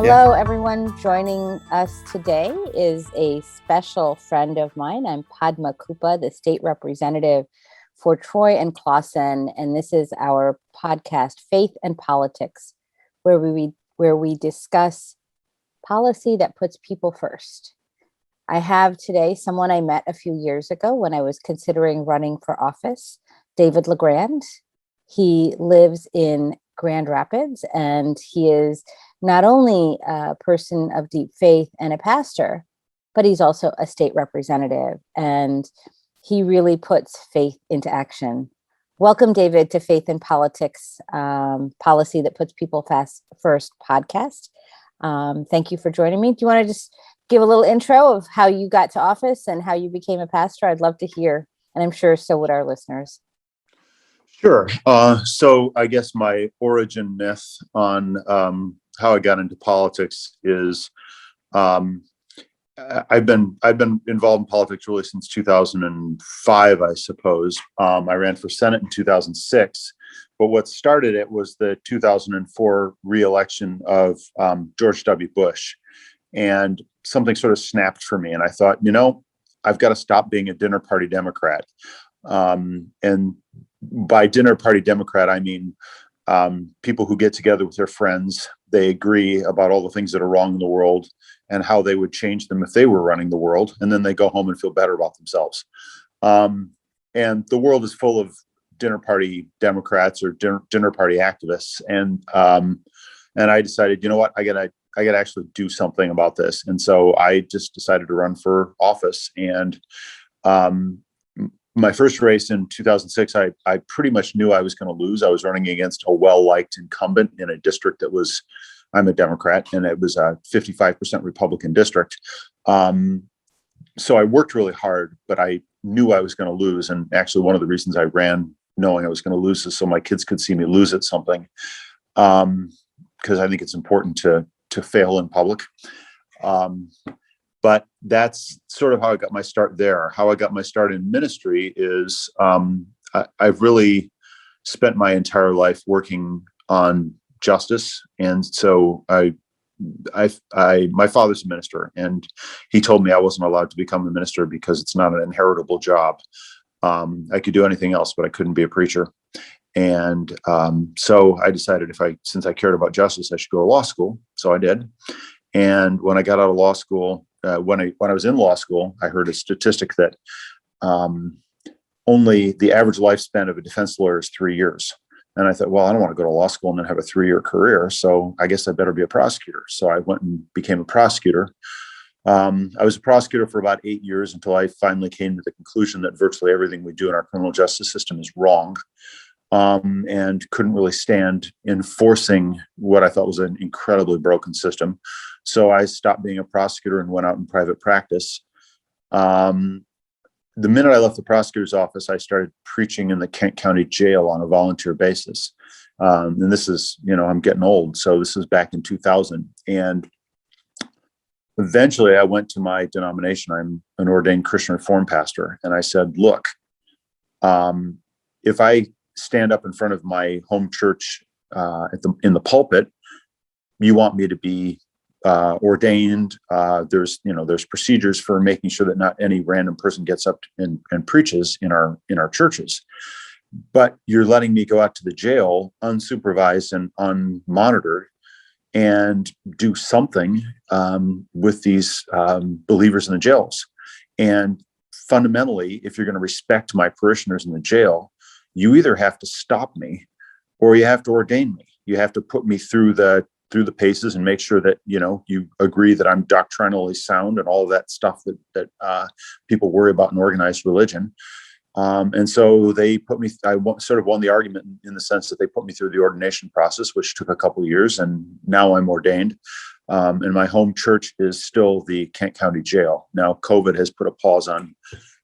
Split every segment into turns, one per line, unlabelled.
Hello, everyone. Joining us today is a special friend of mine. I'm Padma Kuppa, the state representative for Troy and Clawson, and this is our podcast, Faith and Politics, where we discuss policy that puts people first. I have today someone I met a few years ago when I was considering running for office, David LaGrand. He lives in Grand Rapids, and he is not only a person of deep faith and a pastor, but he's also a state representative, and he really puts faith into action. Welcome, David, to Faith and Politics, Policy That Puts People First podcast. Thank you for joining me. Do you want to just give a little intro of how you got to office and how you became a pastor? I'd love to hear, and I'm sure so would our listeners.
Sure. So I guess my origin myth on how I got into politics is I've been involved in politics really since 2005, I suppose. I ran for Senate in 2006, but what started it was the 2004 re-election of George W. Bush, and something sort of snapped for me, and I thought, I've got to stop being a dinner party Democrat. And by dinner party Democrat, I mean people who get together with their friends, they agree about all the things that are wrong in the world and how they would change them if they were running the world, and then they go home and feel better about themselves. And the world is full of dinner party Democrats or dinner party activists, and I decided, I gotta actually do something about this, and so I just decided to run for office. And my first race in 2006, I pretty much knew I was going to lose. I was running against a well-liked incumbent in a district I'm a Democrat, and it was a 55% Republican district. So I worked really hard, but I knew I was going to lose. And actually, one of the reasons I ran knowing I was going to lose is so my kids could see me lose at something, because I think it's important to fail in public. But that's sort of how I got my start there. How I got my start in ministry is I've really spent my entire life working on justice. And so my father's a minister, and he told me I wasn't allowed to become a minister because it's not an inheritable job. I could do anything else, but I couldn't be a preacher. And so I decided since I cared about justice, I should go to law school. So I did. And when I got out of law school, when I was in law school, I heard a statistic that only the average lifespan of a defense lawyer is 3 years. And I thought, well, I don't want to go to law school and then have a 3-year career, so I guess I better be a prosecutor. So I went and became a prosecutor. I was a prosecutor for about 8 years until I finally came to the conclusion that virtually everything we do in our criminal justice system is wrong, and couldn't really stand enforcing what I thought was an incredibly broken system. So I stopped being a prosecutor and went out in private practice. The minute I left the prosecutor's office, I started preaching in the Kent County Jail on a volunteer basis. And this is, I'm getting old. So this is back in 2000. And eventually I went to my denomination. I'm an ordained Christian Reformed pastor. And I said, look, if I stand up in front of my home church in the pulpit, you want me to be ordained. There's procedures for making sure that not any random person gets up and preaches in our churches. But you're letting me go out to the jail unsupervised and unmonitored and do something with these believers in the jails. And fundamentally, if you're going to respect my parishioners in the jail, you either have to stop me or you have to ordain me. You have to put me through the paces and make sure that, you agree that I'm doctrinally sound and all of that stuff that people worry about in organized religion. And so they put me, sort of won the argument in the sense that they put me through the ordination process, which took a couple of years. And now I'm ordained. And my home church is still the Kent County Jail. Now, COVID has put a pause on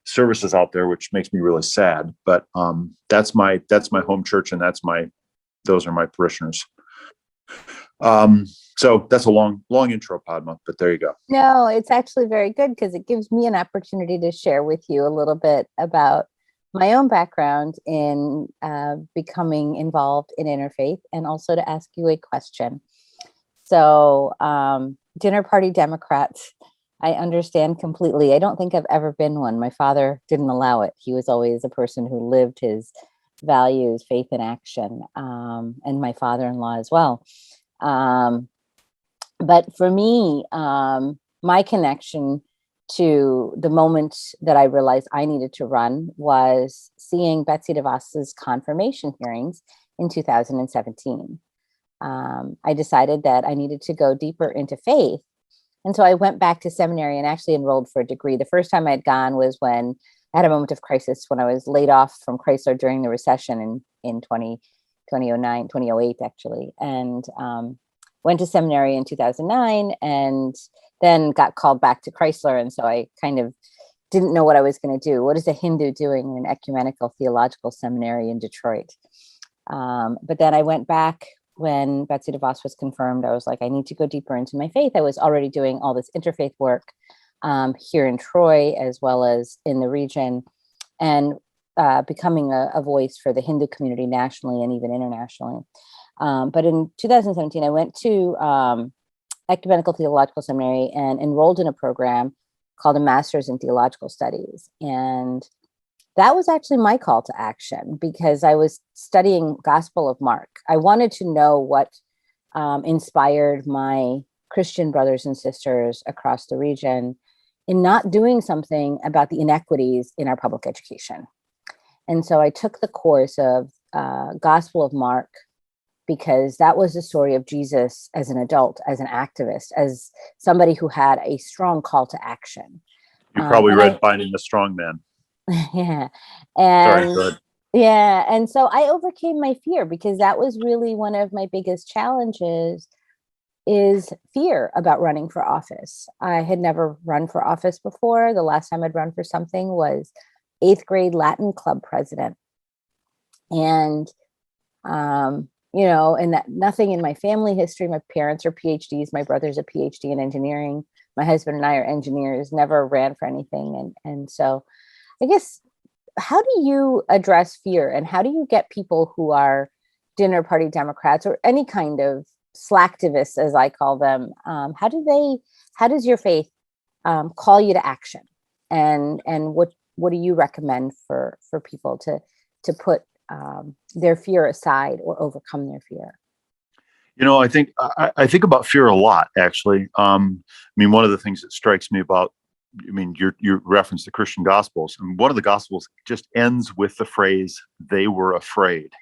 services out there, which makes me really sad. But that's my home church, and those are my parishioners. So that's a long intro, Padma, but there you go.
No, it's actually very good because it gives me an opportunity to share with you a little bit about my own background in becoming involved in interfaith, and also to ask you a question. So dinner party Democrats, I understand completely. I don't think I've ever been one. My father didn't allow it. He was always a person who lived his values, faith in action, and my father-in-law as well. But for me, my connection to the moment that I realized I needed to run was seeing Betsy DeVos's confirmation hearings in 2017. I decided that I needed to go deeper into faith. And so I went back to seminary and actually enrolled for a degree. The first time I'd gone was when I had a moment of crisis when I was laid off from Chrysler during the recession in 2009, 2008, actually. And went to seminary in 2009 and then got called back to Chrysler. And so I kind of didn't know what I was going to do. What is a Hindu doing in an ecumenical theological seminary in Detroit? But then I went back when Betsy DeVos was confirmed. I was like, I need to go deeper into my faith. I was already doing all this interfaith work here in Troy, as well as in the region, and becoming a voice for the Hindu community nationally and even internationally. But in 2017, I went to Ecumenical Theological Seminary and enrolled in a program called a Master's in Theological Studies. And that was actually my call to action because I was studying Gospel of Mark. I wanted to know what inspired my Christian brothers and sisters across the region in not doing something about the inequities in our public education. And so I took the course of Gospel of Mark because that was the story of Jesus as an adult, as an activist, as somebody who had a strong call to action.
You probably read Finding the Strong Man.
Yeah.
Sorry,
And
go ahead.
yeah. And so I overcame my fear because that was really one of my biggest challenges is fear about running for office. I had never run for office before. The last time I'd run for something was 8th grade Latin club president. And, and that nothing in my family history, my parents are PhDs, my brother's a PhD in engineering. My husband and I are engineers, never ran for anything. And so I guess, how do you address fear and how do you get people who are dinner party Democrats or any kind of slacktivists, as I call them, how does your faith call you to action? And what do you recommend for people to put their fear aside or overcome their fear?
I think about fear a lot, actually. One of the things that strikes me about, you referenced the Christian Gospels, and one of the Gospels just ends with the phrase, "They were afraid."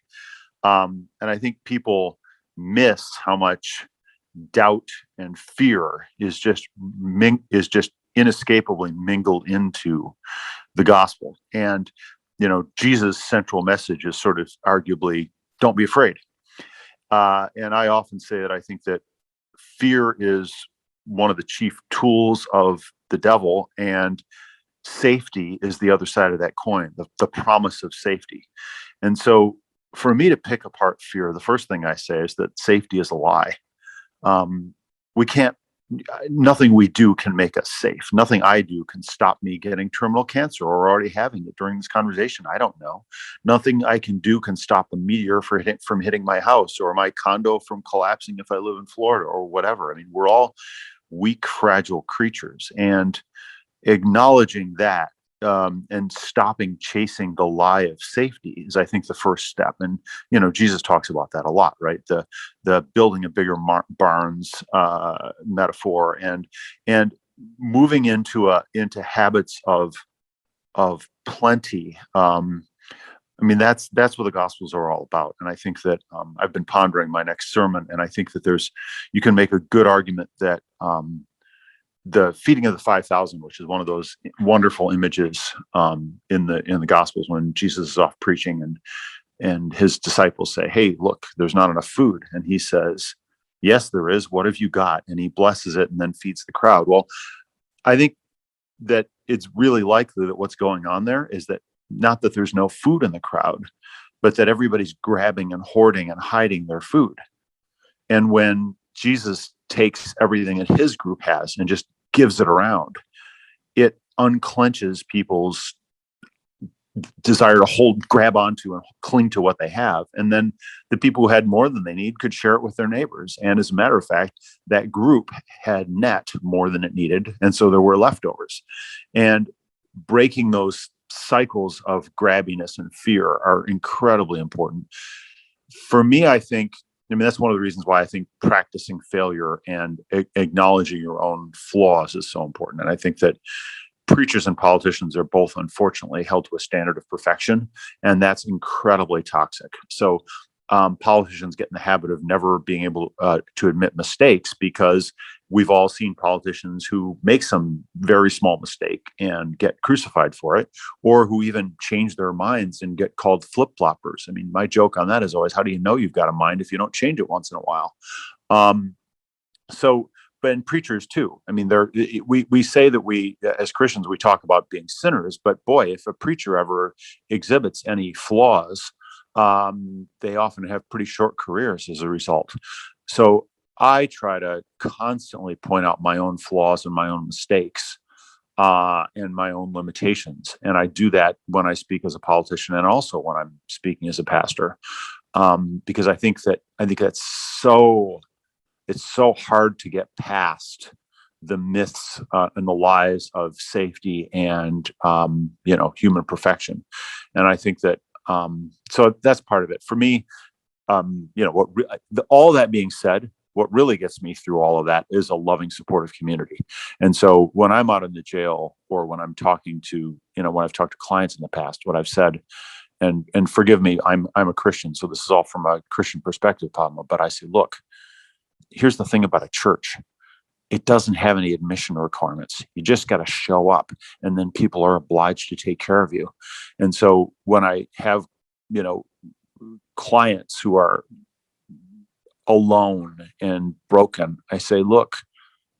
And I think people miss how much doubt and fear is just inescapably mingled into the gospel. And, Jesus' central message is sort of arguably, don't be afraid. And I often say that I think that fear is one of the chief tools of the devil, and safety is the other side of that coin, the promise of safety. And so for me to pick apart fear, the first thing I say is that safety is a lie. Nothing we do can make us safe. Nothing I do can stop me getting terminal cancer or already having it during this conversation. I don't know. Nothing I can do can stop a meteor from hitting my house or my condo from collapsing if I live in Florida or whatever. We're all weak, fragile creatures, and acknowledging that and stopping chasing the lie of safety is, I think, the first step. And Jesus talks about that a lot, right? The building a bigger barns metaphor, and moving into habits of plenty. That's what the Gospels are all about. And I think that I've been pondering my next sermon, and I think that you can make a good argument that the feeding of the 5,000, which is one of those wonderful images in the Gospels when Jesus is off preaching and his disciples say, "Hey, look, there's not enough food." And he says, "Yes, there is. What have you got?" And he blesses it and then feeds the crowd. Well, I think that it's really likely that what's going on there is that not that there's no food in the crowd, but that everybody's grabbing and hoarding and hiding their food. And when Jesus takes everything that his group has and just gives it around, it unclenches people's desire to grab onto and cling to what they have. And then the people who had more than they need could share it with their neighbors. And as a matter of fact, that group had net more than it needed. And so there were leftovers. And breaking those cycles of grabbiness and fear are incredibly important. For me, that's one of the reasons why I think practicing failure and acknowledging your own flaws is so important. And I think that preachers and politicians are both unfortunately held to a standard of perfection, and that's incredibly toxic. So politicians get in the habit of never being able to admit mistakes, because we've all seen politicians who make some very small mistake and get crucified for it, or who even change their minds and get called flip-floppers. I mean, my joke on that is always, how do you know you've got a mind if you don't change it once in a while? But in preachers too. I mean, we say that we, as Christians, we talk about being sinners, but boy, if a preacher ever exhibits any flaws, they often have pretty short careers as a result. So I try to constantly point out my own flaws and my own mistakes, and my own limitations. And I do that when I speak as a politician and also when I'm speaking as a pastor, because I think that's it's so hard to get past the myths and the lies of safety and human perfection. And I think that so that's part of it for me. All that being said, what really gets me through all of that is a loving, supportive community. And so when I'm out in the jail, or when I'm talking to, when I've talked to clients in the past, what I've said, and forgive me, I'm a Christian, so this is all from a Christian perspective, Padma, but I say, look, here's the thing about a church. It doesn't have any admission requirements. You just got to show up, and then people are obliged to take care of you. And so when I have, clients who are alone and broken, I say, look,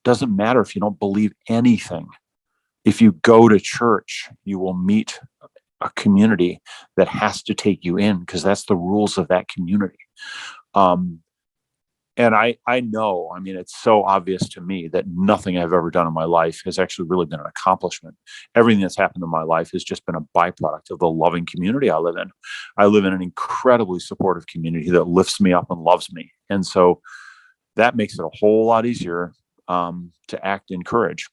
doesn't matter if you don't believe anything. If you go to church, you will meet a community that has to take you in, because that's the rules of that community. And I know, it's so obvious to me that nothing I've ever done in my life has actually really been an accomplishment. Everything that's happened in my life has just been a byproduct of the loving community I live in. I live in an incredibly supportive community that lifts me up and loves me. And so that makes it a whole lot easier to act in courage,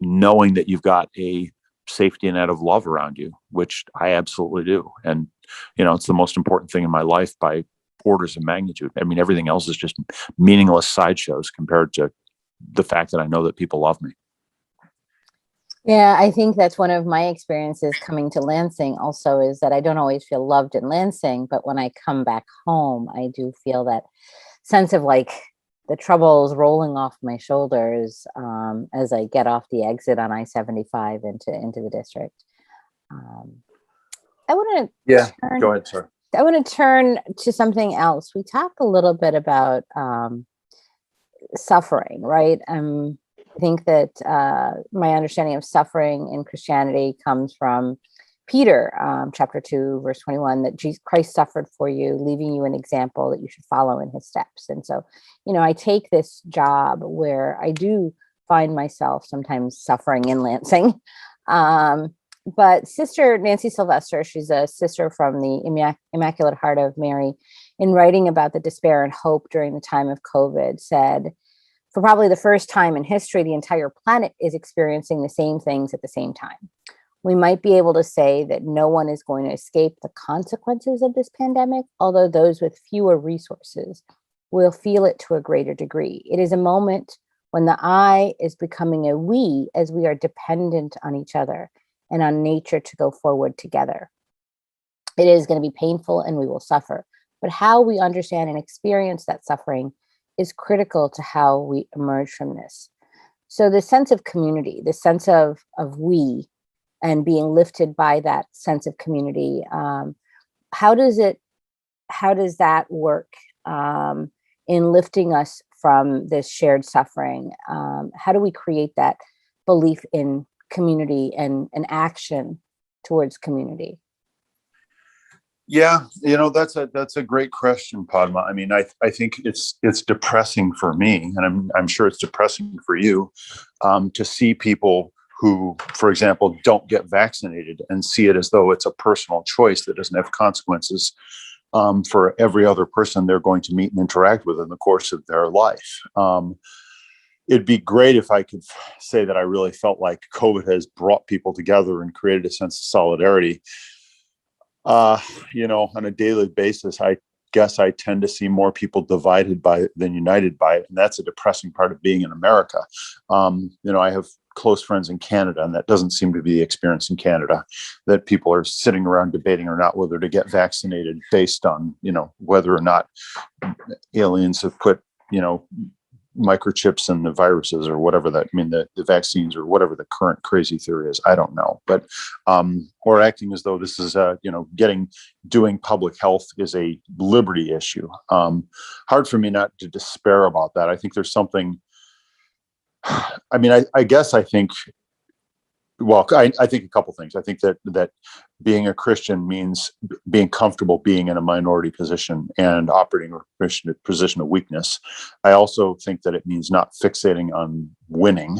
knowing that you've got a safety net of love around you, which I absolutely do. And, it's the most important thing in my life by orders of magnitude. Everything else is just meaningless sideshows compared to the fact that I know that people love me.
Yeah, I think that's one of my experiences coming to Lansing also, is that I don't always feel loved in Lansing, but when I come back home, I do feel that sense of like the troubles rolling off my shoulders as I get off the exit on I-75 into the district. I want to
Go ahead, sir.
I want to turn to something else. We talked a little bit about suffering, right? I think that my understanding of suffering in Christianity comes from Peter, chapter 2, verse 21, that Christ suffered for you, leaving you an example that you should follow in his steps. And so, I take this job where I do find myself sometimes suffering in Lansing. But Sister Nancy Sylvester, she's a sister from the Immaculate Heart of Mary, in writing about the despair and hope during the time of COVID, said, for probably the first time in history, the entire planet is experiencing the same things at the same time. We might be able to say that no one is going to escape the consequences of this pandemic, although those with fewer resources will feel it to a greater degree. It is a moment when the I is becoming a we, as we are dependent on each other and on nature to go forward together. It is going to be painful and we will suffer, but how we understand and experience that suffering is critical to how we emerge from this. So the sense of community, the sense of we, and being lifted by that sense of community, how does that work in lifting us from this shared suffering? How do we create that belief in community and action towards community?
Yeah, that's a great question, Padma. I think it's depressing for me, and I'm sure it's depressing for you, to see people who, for example, don't get vaccinated and see it as though it's a personal choice that doesn't have consequences for every other person they're going to meet and interact with in the course of their life. It'd be great if I could say that I really felt like COVID has brought people together and created a sense of solidarity. On a daily basis, I guess I tend to see more people divided by it than united by it. And that's a depressing part of being in America. I have close friends in Canada, and that doesn't seem to be the experience in Canada, that people are sitting around debating or not whether to get vaccinated based on, whether or not aliens have put, microchips in the viruses or whatever the vaccines or whatever the current crazy theory is. I don't know, but, or acting as though this is doing public health is a liberty issue. Hard for me not to despair about that. I think there's something, I think a couple things. I think that being a Christian means being comfortable being in a minority position and operating a position of weakness. I also think that it means not fixating on winning,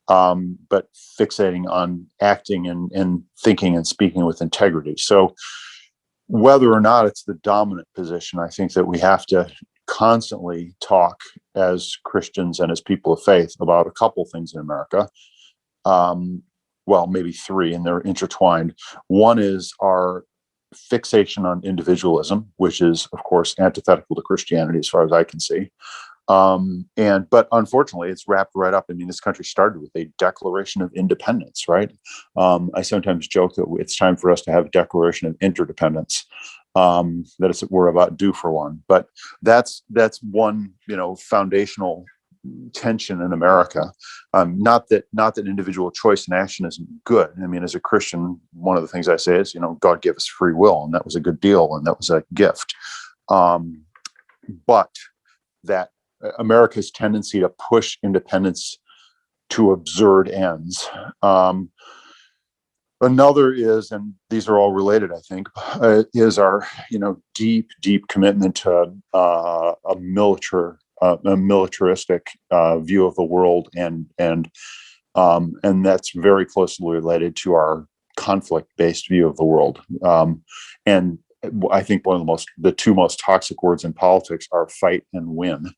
but fixating on acting and thinking and speaking with integrity. So whether or not it's the dominant position, I think that we have to constantly talk as Christians and as people of faith about a couple things in America. Maybe three, and they're intertwined. One is our fixation on individualism, which is, of course, antithetical to Christianity as far as I can see. But unfortunately, it's wrapped right up. This country started with a Declaration of Independence, right? I sometimes joke that it's time for us to have a Declaration of Interdependence. We're about due for one. But that's one, foundational tension in America. Not that individual choice and action isn't good. As a Christian, one of the things I say is, God gave us free will, and that was a good deal, and that was a gift. But that America's tendency to push independence to absurd ends. Another is, and these are all related, I think, is our, deep commitment to a militaristic view of the world, and that's very closely related to our conflict-based view of the world. And I think the two most toxic words in politics are fight and win.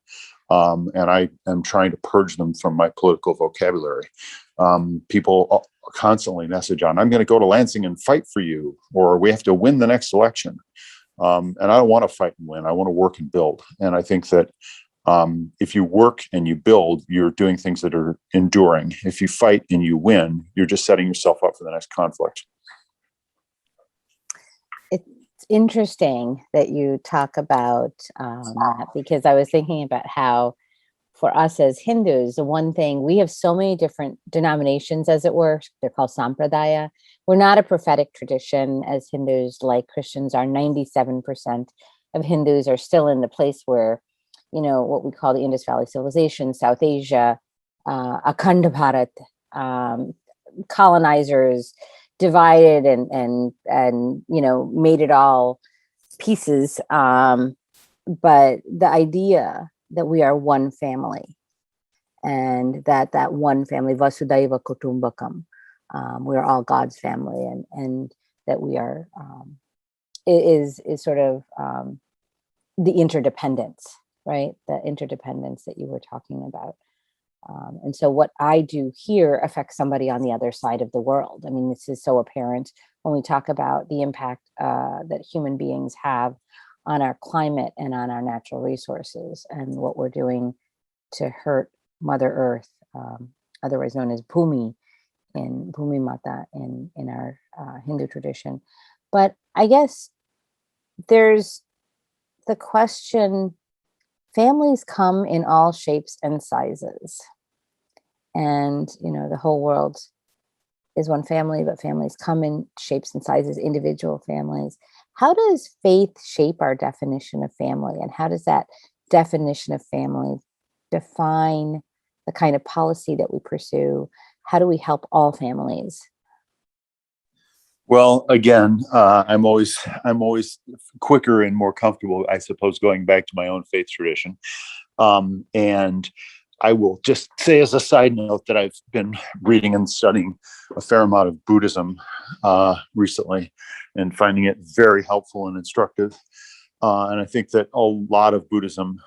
And I am trying to purge them from my political vocabulary. People constantly message on, I'm going to go to Lansing and fight for you, or we have to win the next election. And I don't want to fight and win. I want to work and build. And I think that if you work and you build, you're doing things that are enduring. If you fight and you win, you're just setting yourself up for the next conflict.
It's interesting that you talk about that, because I was thinking about how, for us as Hindus, the one thing, we have so many different denominations, as it were. They're called sampradaya. We're not a prophetic tradition as Hindus like Christians are. 97% of Hindus are still in the place where, what we call the Indus Valley Civilization, South Asia, Akhand Bharat, colonizers divided and made it all pieces. But the idea that we are one family, and that one family, Vasudhaiva Kutumbakam, we are all God's family, and that we are is sort of the interdependence, right? The interdependence that you were talking about. And so what I do here affects somebody on the other side of the world. This is so apparent when we talk about the impact that human beings have on our climate and on our natural resources, and what we're doing to hurt Mother Earth, otherwise known as Bhumi Mata in our Hindu tradition. But I guess there's the question, families come in all shapes and sizes. And, the whole world is one family, but families come in shapes and sizes, individual families. How does faith shape our definition of family? And how does that definition of family define the kind of policy that we pursue? How do we help all families?
Well, again, I'm always quicker and more comfortable, I suppose, going back to my own faith tradition. And I will just say as a side note that I've been reading and studying a fair amount of Buddhism recently, and finding it very helpful and instructive. And I think that a lot of Buddhism,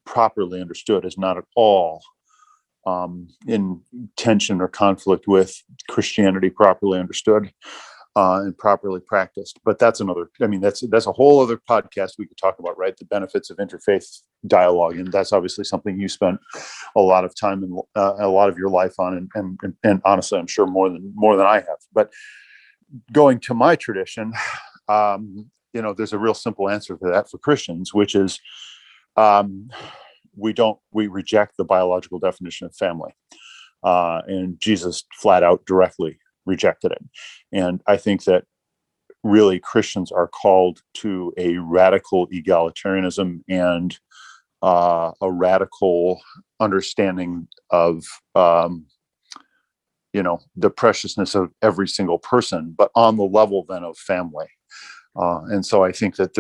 properly understood, is not at all in tension or conflict with Christianity, properly understood and properly practiced. But that's another, I mean, that's a whole other podcast we could talk about, right? The benefits of interfaith dialogue. And that's obviously something you spent a lot of time and a lot of your life on. And honestly, I'm sure more than I have. But going to my tradition, there's a real simple answer to that for Christians, which is we reject the biological definition of family. And Jesus flat out directly rejected it. And I think that really Christians are called to a radical egalitarianism and a radical understanding of the preciousness of every single person, but on the level then of family. And so I think that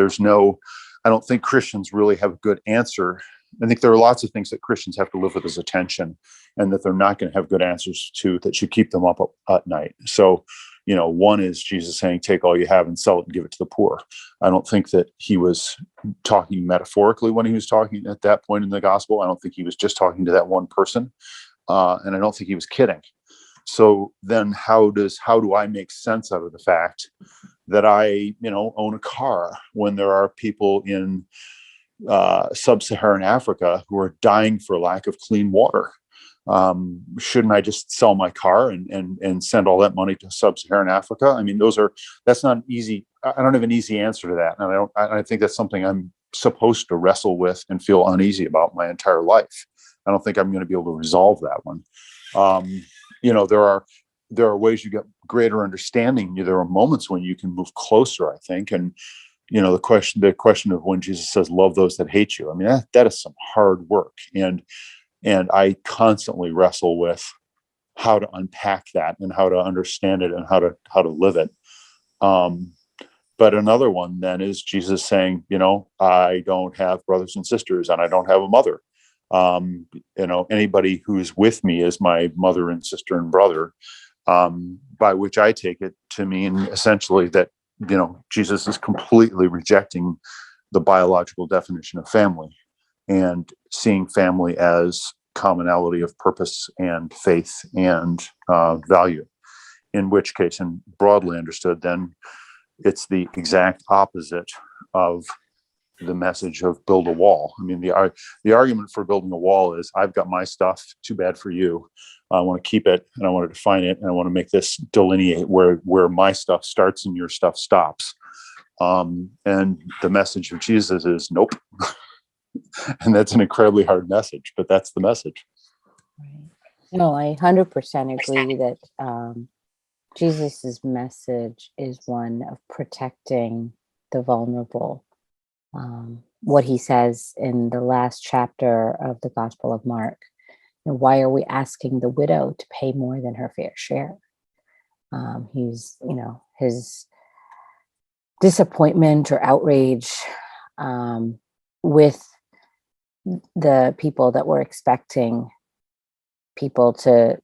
I don't think Christians really have a good answer. I think there are lots of things that Christians have to live with as a tension, and that they're not going to have good answers to, that should keep them up at night. So, one is Jesus saying, take all you have and sell it and give it to the poor. I don't think that he was talking metaphorically when he was talking at that point in the gospel. I don't think he was just talking to that one person. And I don't think he was kidding. So then how do I make sense out of the fact that I, own a car when there are people in sub-Saharan Africa who are dying for lack of clean water? Shouldn't I just sell my car and send all that money to sub-Saharan Africa? I mean, that's not easy. I don't have an easy answer to that. And I think that's something I'm supposed to wrestle with and feel uneasy about my entire life. I don't think I'm going to be able to resolve that one. There are ways you get greater understanding. There are moments when you can move closer, I think. And, the question of when Jesus says, love those that hate you. I mean, that is some hard work. And I constantly wrestle with how to unpack that and how to understand it and how to live it. But another one then is Jesus saying, I don't have brothers and sisters and I don't have a mother. Anybody who's with me is my mother and sister and brother, by which I take it to mean essentially that, Jesus is completely rejecting the biological definition of family and seeing family as commonality of purpose and faith and value, in which case, and broadly understood, then it's the exact opposite of the message of build a wall. I mean, the argument for building a wall is I've got my stuff, too bad for you. I want to keep it and I want to define it and I want to make this delineate where my stuff starts and your stuff stops. And the message of Jesus is nope. And that's an incredibly hard message, but that's the message.
No, I 100% agree that Jesus's message is one of protecting the vulnerable. What he says in the last chapter of the Gospel of Mark, why are we asking the widow to pay more than her fair share? His disappointment or outrage with the people that were expecting people to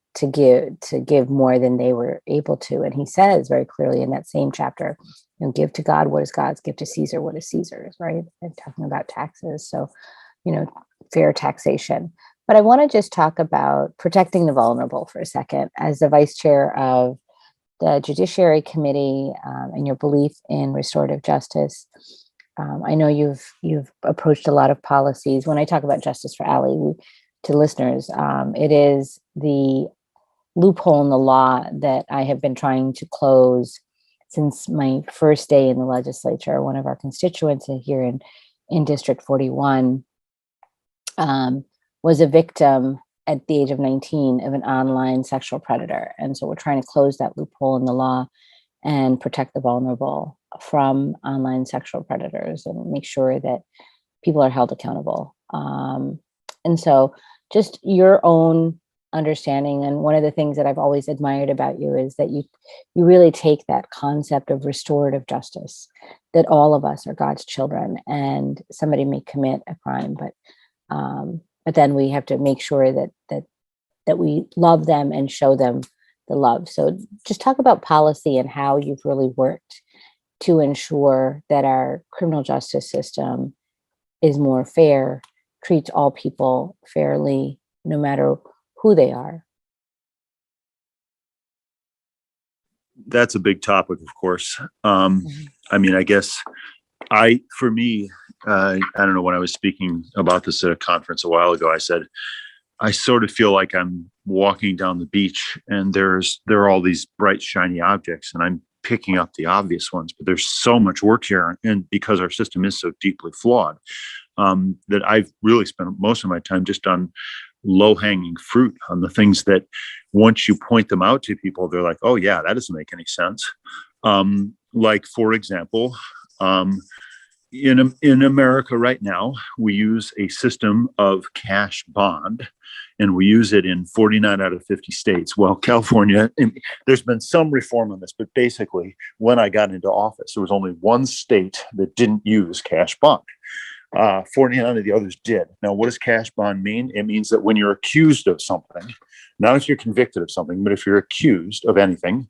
give more than they were able to. And he says very clearly in that same chapter, give to God what is God's, give to Caesar what is Caesar's, right? And talking about taxes. So, fair taxation. But I want to just talk about protecting the vulnerable for a second. As the vice chair of the Judiciary Committee and your belief in restorative justice, I know you've approached a lot of policies. When I talk about Justice for Allie, to listeners, it is the loophole in the law that I have been trying to close since my first day in the legislature. One of our constituents here in District 41 was a victim at the age of 19 of an online sexual predator. And so we're trying to close that loophole in the law and protect the vulnerable from online sexual predators and make sure that people are held accountable. And so just your own understanding. And one of the things that I've always admired about you is that you really take that concept of restorative justice, that all of us are God's children and somebody may commit a crime, but but then we have to make sure that we love them and show them the love. So just talk about policy and how you've really worked to ensure that our criminal justice system is more fair, treats all people fairly, no matter who they are.
That's a big topic, of course. I mean, I guess for me, I don't know, when I was speaking about this at a conference a while ago, I said, I sort of feel like I'm walking down the beach and there are all these bright, shiny objects, and I'm picking up the obvious ones, but there's so much work here. And because our system is so deeply flawed, that I've really spent most of my time just on low hanging fruit, on the things that once you point them out to people, they're like, oh yeah, that doesn't make any sense. Like, for example, in America right now, we use a system of cash bond, and we use it in 49 out of 50 states. Well, California, there's been some reform on this, but basically, when I got into office, there was only one state that didn't use cash bond. 49 of the others did. Now, what does cash bond mean? It means that when you're accused of something, not if you're convicted of something, but if you're accused of anything,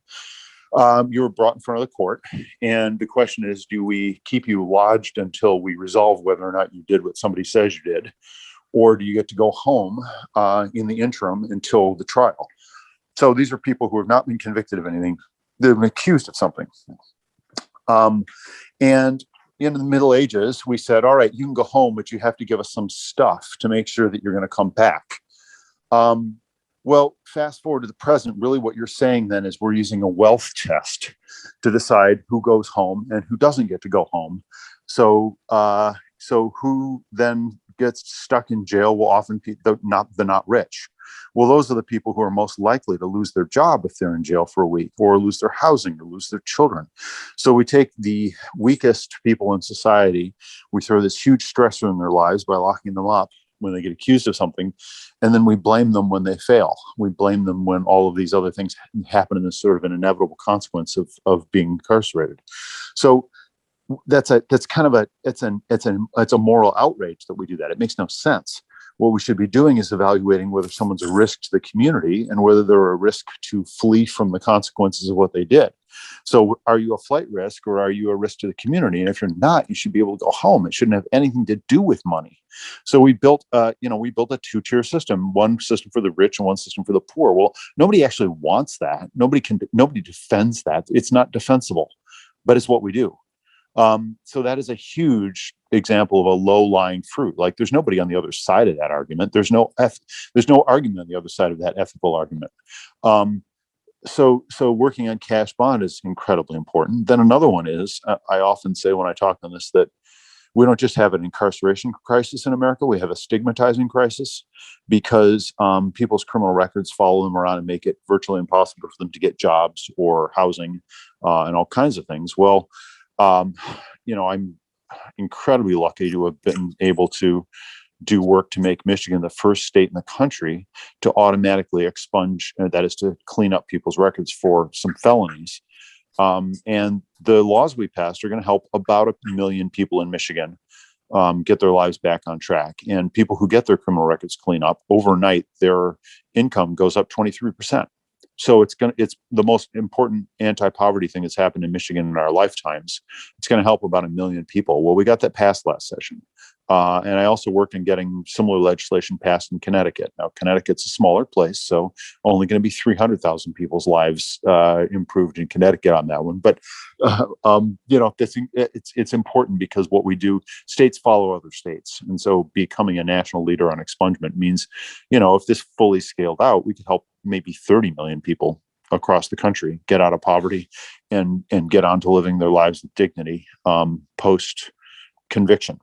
you were brought in front of the court. And the question is, do we keep you lodged until we resolve whether or not you did what somebody says you did? Or do you get to go home in the interim until the trial? So these are people who have not been convicted of anything. They've been accused of something. And in the Middle Ages, we said, all right, you can go home, but you have to give us some stuff to make sure that you're going to come back. Well, fast forward to the present, really what you're saying then is we're using a wealth test to decide who goes home and who doesn't get to go home. So who then gets stuck in jail will often be the not rich. Well, those are the people who are most likely to lose their job if they're in jail for a week, or lose their housing, or lose their children. So we take the weakest people in society, we throw this huge stressor in their lives by locking them up when they get accused of something, and then we blame them when they fail. We blame them when all of these other things happen, in this sort of an inevitable consequence of being incarcerated. So it's a moral outrage that we do that. It makes no sense. What we should be doing is evaluating whether someone's a risk to the community and whether they're a risk to flee from the consequences of what they did. So are you a flight risk, or are you a risk to the community? And if you're not, you should be able to go home. It shouldn't have anything to do with money. So we built a two-tier system, one system for the rich and one system for the poor. Well, nobody actually wants that. Nobody defends that. It's not defensible, but it's what we do. So that is a huge example of a low-lying fruit. Like, there's nobody on the other side of that argument. There's no argument on the other side of that ethical argument. So working on cash bond is incredibly important. Then another one is, I often say when I talk on this, that we don't just have an incarceration crisis in America, we have a stigmatizing crisis, because people's criminal records follow them around and make it virtually impossible for them to get jobs or housing and all kinds of things. Well, I'm incredibly lucky to have been able to do work to make Michigan the first state in the country to automatically expunge, that is, to clean up people's records for some felonies. And the laws we passed are going to help about 1 million people in Michigan get their lives back on track. And people who get their criminal records cleaned up overnight, their income goes up 23%. So it's the most important anti-poverty thing that's happened in Michigan in our lifetimes. It's going to help about 1 million people. Well, we got that passed last session. And I also worked in getting similar legislation passed in Connecticut. Now, Connecticut's a smaller place, so only going to be 300,000 people's lives improved in Connecticut on that one. But it's important, because what we do, states follow other states, and so becoming a national leader on expungement means, if this fully scaled out, we could help maybe 30 million people across the country get out of poverty and get on to living their lives with dignity post conviction.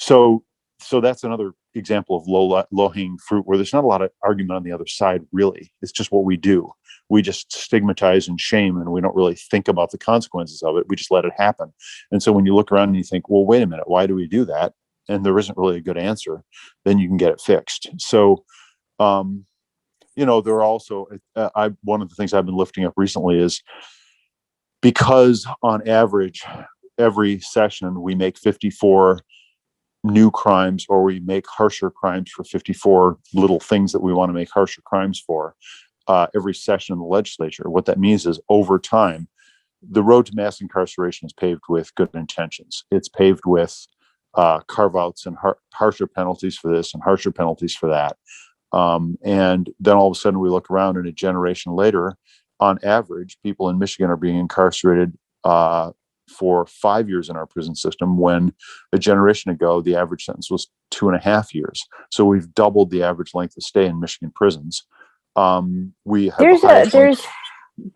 So that's another example of low-hanging fruit, where there's not a lot of argument on the other side, really. It's just what we do. We just stigmatize and shame, and we don't really think about the consequences of it. We just let it happen. And so when you look around and you think, well, wait a minute, why do we do that? And there isn't really a good answer, then you can get it fixed. So, there are also, one of the things I've been lifting up recently is, because on average, every session we make 54 new crimes, or we make harsher crimes for 54 little things that we want to make harsher crimes for every session of the legislature. What that means is over time, the road to mass incarceration is paved with good intentions. It's paved with carve outs and harsher penalties for this and harsher penalties for that. And then all of a sudden we look around, and a generation later, on average, people in Michigan are being incarcerated for 5 years in our prison system, when a generation ago, the average sentence was 2.5 years. So we've doubled the average length of stay in Michigan prisons. We have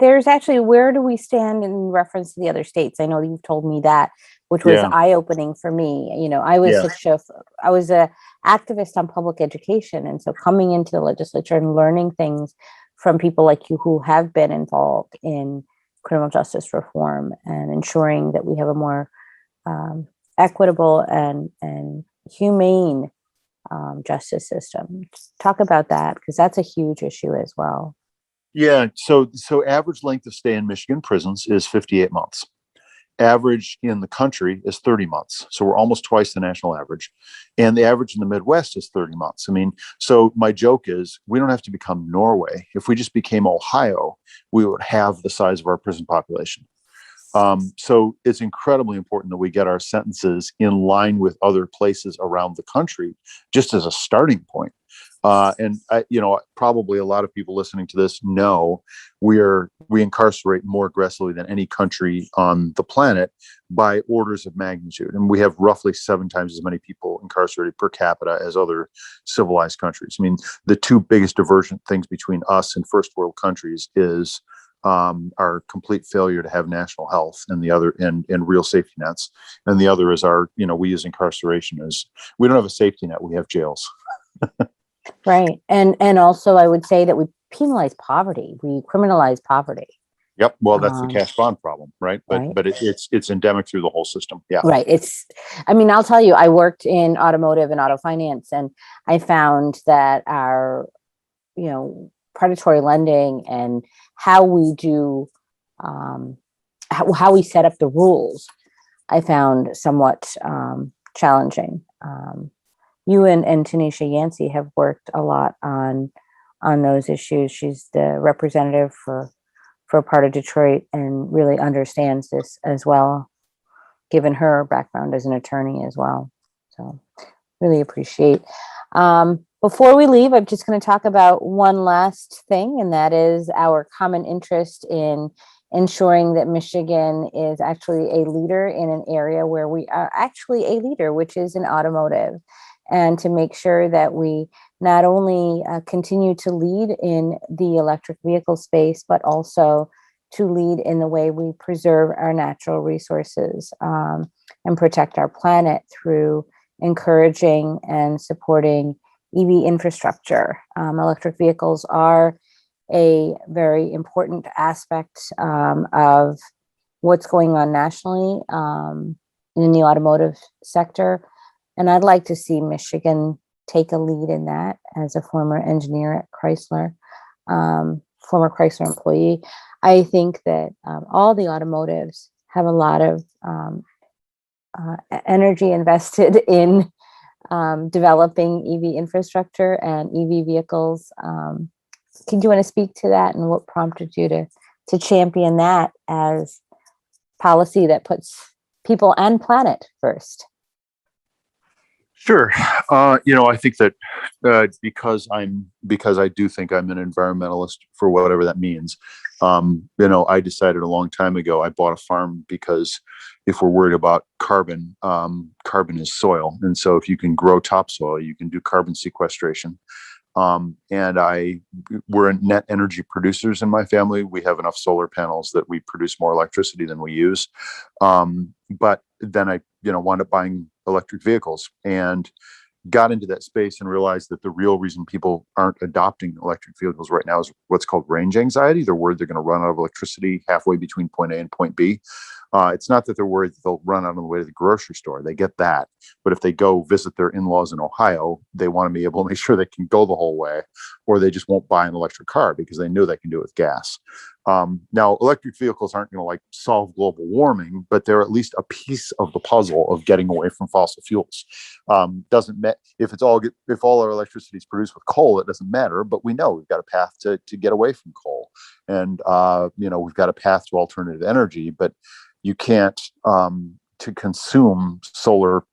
there's actually, where do we stand in reference to the other states? I know you've told me that, which was eye-opening for me. You know, I was a activist on public education, and so coming into the legislature and learning things from people like you who have been involved in criminal justice reform and ensuring that we have a more equitable and humane justice system. Talk about that, because that's a huge issue as well.
Yeah. So average length of stay in Michigan prisons is 58 months. Average in the country is 30 months. So we're almost twice the national average. And the average in the Midwest is 30 months. I mean, so my joke is, we don't have to become Norway. If we just became Ohio, we would have the size of our prison population. So it's incredibly important that we get our sentences in line with other places around the country, just as a starting point. And probably a lot of people listening to this know we incarcerate more aggressively than any country on the planet by orders of magnitude. And we have roughly 7 times as many people incarcerated per capita as other civilized countries. I mean, the two biggest divergent things between us and first world countries is our complete failure to have national health, and the other and real safety nets. And the other is we use incarceration as, we don't have a safety net, we have jails.
Right. And also I would say that we penalize poverty. We criminalize poverty.
Yep. Well, that's the cash bond problem, right? But
Right.
but it's endemic through the whole system. Yeah.
Right. I'll tell you, I worked in automotive and auto finance, and I found that our, predatory lending and how we do, how we set up the rules, I found somewhat challenging. You and Tanisha Yancey have worked a lot on those issues. She's the representative for a part of Detroit and really understands this as well, given her background as an attorney as well. So really appreciate. Before we leave, I'm just going to talk about one last thing, and that is our common interest in ensuring that Michigan is actually a leader in an area where we are actually a leader, which is in automotive, and to make sure that we not only continue to lead in the electric vehicle space, but also to lead in the way we preserve our natural resources and protect our planet through encouraging and supporting EV infrastructure. Electric vehicles are a very important aspect of what's going on nationally in the automotive sector. And I'd like to see Michigan take a lead in that as a former engineer at Chrysler, former Chrysler employee. I think that all the automotives have a lot of energy invested in developing EV infrastructure and EV vehicles. Can you want to speak to that, and what prompted you to champion that as policy that puts people and planet first?
Sure. I think that because I do think I'm an environmentalist, for whatever that means. I decided a long time ago, I bought a farm because if we're worried about carbon, carbon is soil. And so if you can grow topsoil, you can do carbon sequestration. We're net energy producers in my family. We have enough solar panels that we produce more electricity than we use. But then I, wound up buying electric vehicles and got into that space and realized that the real reason people aren't adopting electric vehicles right now is what's called range anxiety. They're worried they're going to run out of electricity halfway between point A and point B. It's not that they're worried that they'll run out on the way to the grocery store. They get that. But if they go visit their in-laws in Ohio, they want to be able to make sure they can go the whole way, or they just won't buy an electric car because they know they can do it with gas. Now, electric vehicles aren't going to like solve global warming, but they're at least a piece of the puzzle of getting away from fossil fuels. Doesn't matter if all our electricity is produced with coal, it doesn't matter. But we know we've got a path to get away from coal, and we've got a path to alternative energy. But you can't to consume solar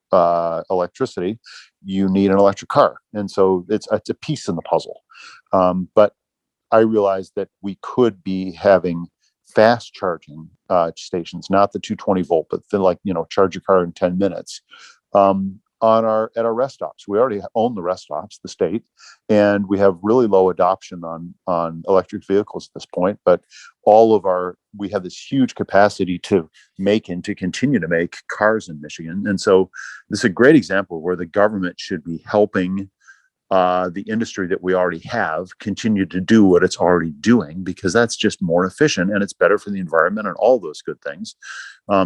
electricity. You need an electric car, and so it's a piece in the puzzle. But I realized that we could be having fast charging stations, not the 220 volt, but charge your car in 10 minutes at our rest stops. We already own the rest stops, the state, and we have really low adoption on electric vehicles at this point. But we have this huge capacity to make and to continue to make cars in Michigan, and so this is a great example where the government should be helping the industry that we already have continue to do what it's already doing, because that's just more efficient and it's better for the environment and all those good things.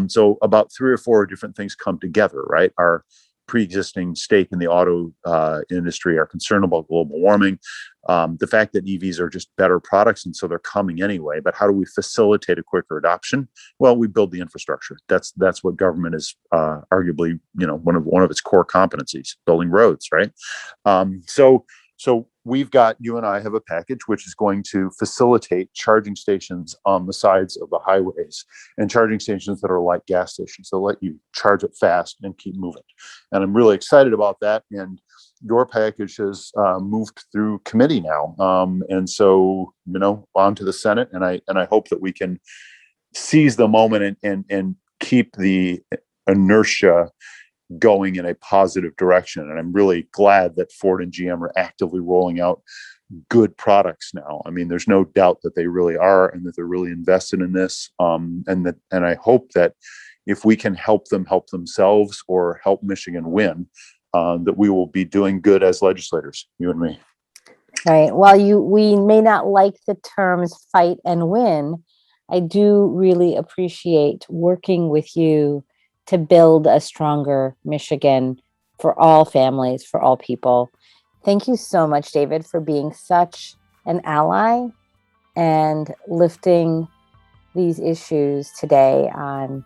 So about 3 or 4 different things come together, right? Our pre-existing stake in the auto industry, are concerned about global warming, the fact that EVs are just better products, and so they're coming anyway. But how do we facilitate a quicker adoption? Well, we build the infrastructure. That's what government is arguably, one of its core competencies: building roads, right? So you and I have a package which is going to facilitate charging stations on the sides of the highways, and charging stations that are like gas stations. They'll let you charge it fast and keep moving. And I'm really excited about that. And your package has moved through committee now. And so, on to the Senate. And I hope that we can seize the moment and keep the inertia going in a positive direction. And I'm really glad that Ford and GM are actively rolling out good products now. I mean, there's no doubt that they really are, and that they're really invested in this. And I hope that if we can help them help themselves, or help Michigan win, that we will be doing good as legislators, you and me.
Right. While we may not like the terms fight and win, I do really appreciate working with you to build a stronger Michigan for all families, for all people. Thank you so much, David, for being such an ally and lifting these issues today on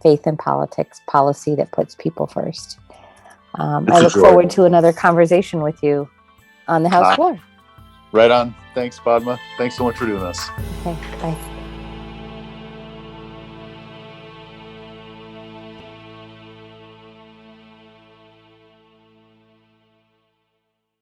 faith and politics, policy that puts people first. I look forward to another conversation with you on the House floor.
Right on. Thanks, Padma. Thanks so much for doing this.
Okay, bye.